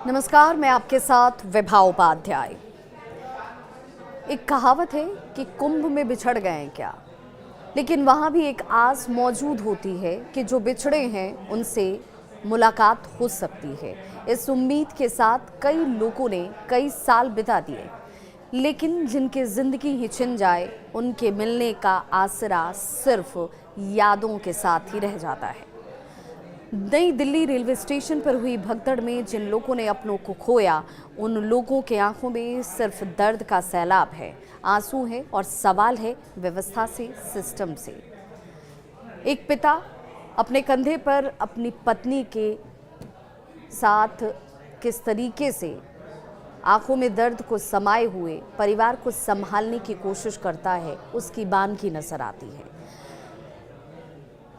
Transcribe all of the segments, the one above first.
नमस्कार, मैं आपके साथ विभा उपाध्याय। एक कहावत है कि कुंभ में बिछड़ गए हैं क्या, लेकिन वहाँ भी एक आस मौजूद होती है कि जो बिछड़े हैं उनसे मुलाकात हो सकती है। इस उम्मीद के साथ कई लोगों ने कई साल बिता दिए, लेकिन जिनकी ज़िंदगी ही छिन जाए उनके मिलने का आसरा सिर्फ यादों के साथ ही रह जाता है। नई दिल्ली रेलवे स्टेशन पर हुई भगदड़ में जिन लोगों ने अपनों को खोया, उन लोगों के आंखों में सिर्फ दर्द का सैलाब है, आंसू है और सवाल है व्यवस्था से, सिस्टम से। एक पिता अपने कंधे पर अपनी पत्नी के साथ किस तरीके से आंखों में दर्द को समाये हुए परिवार को संभालने की कोशिश करता है, उसकी बानगी नजर आती है।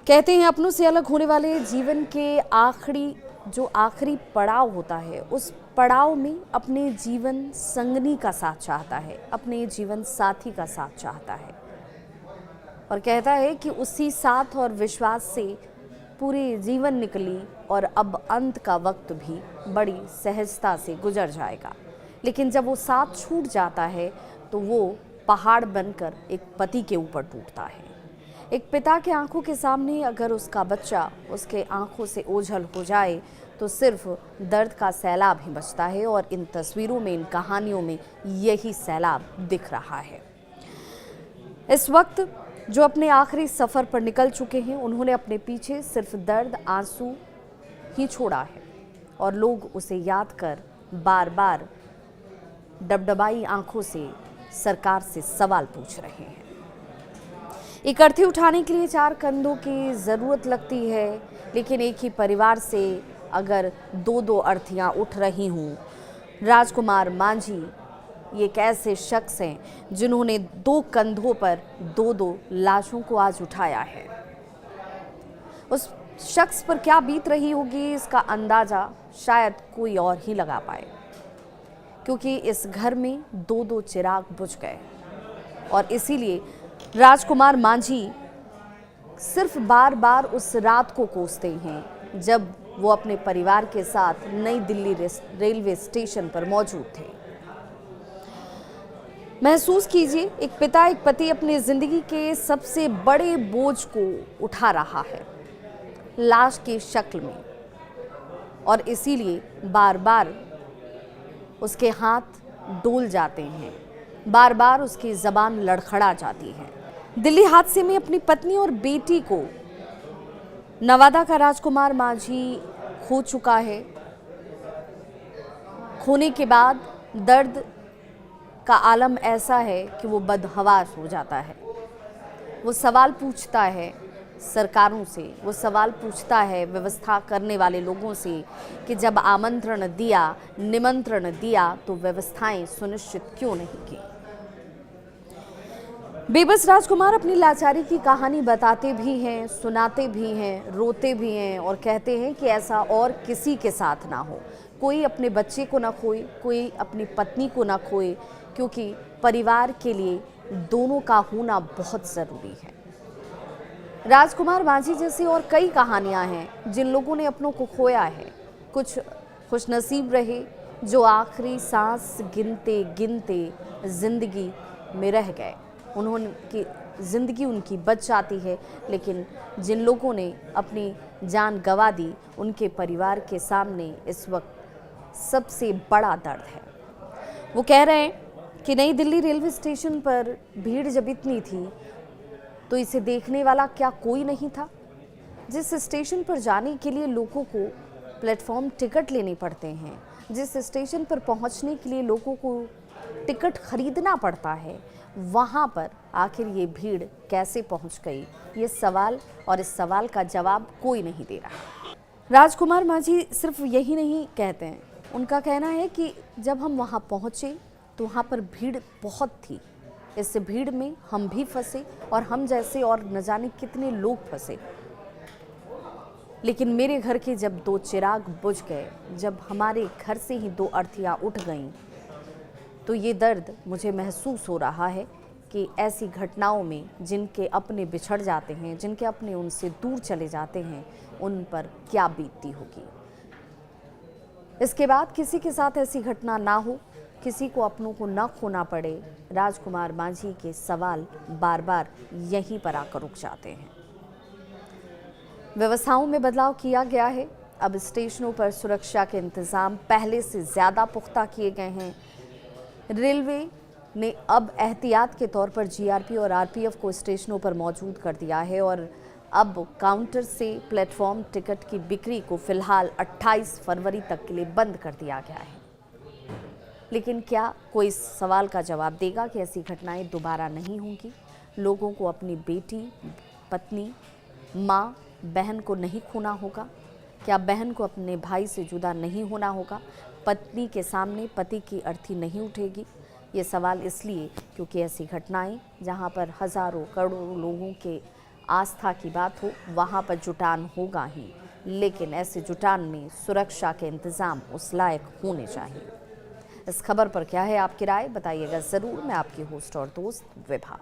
कहते हैं अपनों से अलग होने वाले जीवन के आखिरी पड़ाव होता है, उस पड़ाव में अपने जीवन संगनी का साथ चाहता है, अपने जीवन साथी का साथ चाहता है और कहता है कि उसी साथ और विश्वास से पूरे जीवन निकली और अब अंत का वक्त भी बड़ी सहजता से गुजर जाएगा। लेकिन जब वो साथ छूट जाता है तो वो पहाड़ बनकर एक पति के ऊपर टूटता है। एक पिता के आंखों के सामने अगर उसका बच्चा उसके आंखों से ओझल हो जाए तो सिर्फ दर्द का सैलाब ही बचता है और इन तस्वीरों में, इन कहानियों में यही सैलाब दिख रहा है। इस वक्त जो अपने आखिरी सफ़र पर निकल चुके हैं, उन्होंने अपने पीछे सिर्फ दर्द, आंसू ही छोड़ा है और लोग उसे याद कर बार बार डबडबाई आंखों से सरकार से सवाल पूछ रहे हैं। एक अर्थी उठाने के लिए 4 कंधों की ज़रूरत लगती है, लेकिन एक ही परिवार से अगर 2-2 अर्थियां उठ रही हों। राजकुमार मांझी ये एक ऐसे शख्स हैं जिन्होंने 2 कंधों पर 2-2 लाशों को आज उठाया है। उस शख्स पर क्या बीत रही होगी, इसका अंदाज़ा शायद कोई और ही लगा पाए, क्योंकि इस घर में 2-2 चिराग बुझ गए और इसीलिए राजकुमार मांझी सिर्फ बार बार उस रात को कोसते हैं जब वो अपने परिवार के साथ नई दिल्ली रेलवे स्टेशन पर मौजूद थे। महसूस कीजिए, एक पिता, एक पति अपनी जिंदगी के सबसे बड़े बोझ को उठा रहा है लाश की शक्ल में, और इसीलिए बार बार उसके हाथ डोल जाते हैं, बार बार उसकी ज़बान लड़खड़ा जाती है। दिल्ली हादसे में अपनी पत्नी और बेटी को नवादा का राजकुमार मांझी खो चुका है। खोने के बाद दर्द का आलम ऐसा है कि वो बदहवास हो जाता है। वो सवाल पूछता है सरकारों से, वो सवाल पूछता है व्यवस्था करने वाले लोगों से कि जब आमंत्रण दिया, निमंत्रण दिया तो व्यवस्थाएं सुनिश्चित क्यों नहीं की। बेबस राजकुमार अपनी लाचारी की कहानी बताते भी हैं, सुनाते भी हैं, रोते भी हैं और कहते हैं कि ऐसा और किसी के साथ ना हो। कोई अपने बच्चे को ना खोए, कोई अपनी पत्नी को ना खोए, क्योंकि परिवार के लिए दोनों का होना बहुत ज़रूरी है। राजकुमार मांझी जैसी और कई कहानियां हैं जिन लोगों ने अपनों को खोया है। कुछ खुशनसीब रहे जो आखिरी सांस गिनते गिनते जिंदगी में रह गए, उन्होंने ज़िंदगी उनकी बच जाती है। लेकिन जिन लोगों ने अपनी जान गंवा दी, उनके परिवार के सामने इस वक्त सबसे बड़ा दर्द है। वो कह रहे हैं कि नई दिल्ली रेलवे स्टेशन पर भीड़ जब इतनी थी तो इसे देखने वाला क्या कोई नहीं था। जिस स्टेशन पर जाने के लिए लोगों को प्लेटफॉर्म टिकट लेने पड़ते हैं, जिस स्टेशन पर पहुंचने के लिए लोगों को टिकट खरीदना पड़ता है, वहाँ पर आखिर ये भीड़ कैसे पहुँच गई, ये सवाल, और इस सवाल का जवाब कोई नहीं दे रहा। राजकुमार मांझी सिर्फ यही नहीं कहते हैं, उनका कहना है कि जब हम वहाँ पहुँचे तो वहाँ पर भीड़ बहुत थी। इस भीड़ में हम भी फंसे और हम जैसे और न जाने कितने लोग फंसे। लेकिन मेरे घर के जब 2 चिराग बुझ गए, जब हमारे घर से ही 2 अर्थियाँ उठ गईं, तो ये दर्द मुझे महसूस हो रहा है कि ऐसी घटनाओं में जिनके अपने बिछड़ जाते हैं, जिनके अपने उनसे दूर चले जाते हैं, उन पर क्या बीतती होगी। इसके बाद किसी के साथ ऐसी घटना ना हो, किसी को अपनों को न खोना पड़े, राजकुमार मांझी के सवाल बार बार यहीं पर आकर रुक जाते हैं। व्यवस्थाओं में बदलाव किया गया है। अब स्टेशनों पर सुरक्षा के इंतजाम पहले से ज्यादा पुख्ता किए गए हैं। रेलवे ने अब एहतियात के तौर पर जीआरपी और आरपीएफ को स्टेशनों पर मौजूद कर दिया है और अब काउंटर से प्लेटफॉर्म टिकट की बिक्री को फिलहाल 28 फरवरी तक के लिए बंद कर दिया गया है। लेकिन क्या कोई इस सवाल का जवाब देगा कि ऐसी घटनाएं दोबारा नहीं होंगी? लोगों को अपनी बेटी, पत्नी, माँ, बहन को नहीं खोना होगा? क्या बहन को अपने भाई से जुदा नहीं होना होगा? पत्नी के सामने पति की अर्थी नहीं उठेगी? ये सवाल इसलिए क्योंकि ऐसी घटनाएं जहां पर हजारों करोड़ों लोगों के आस्था की बात हो, वहां पर जुटान होगा ही, लेकिन ऐसे जुटान में सुरक्षा के इंतजाम उस लायक होने चाहिए। इस खबर पर क्या है आपकी राय, बताइएगा ज़रूर। मैं आपकी होस्ट और दोस्त विभा।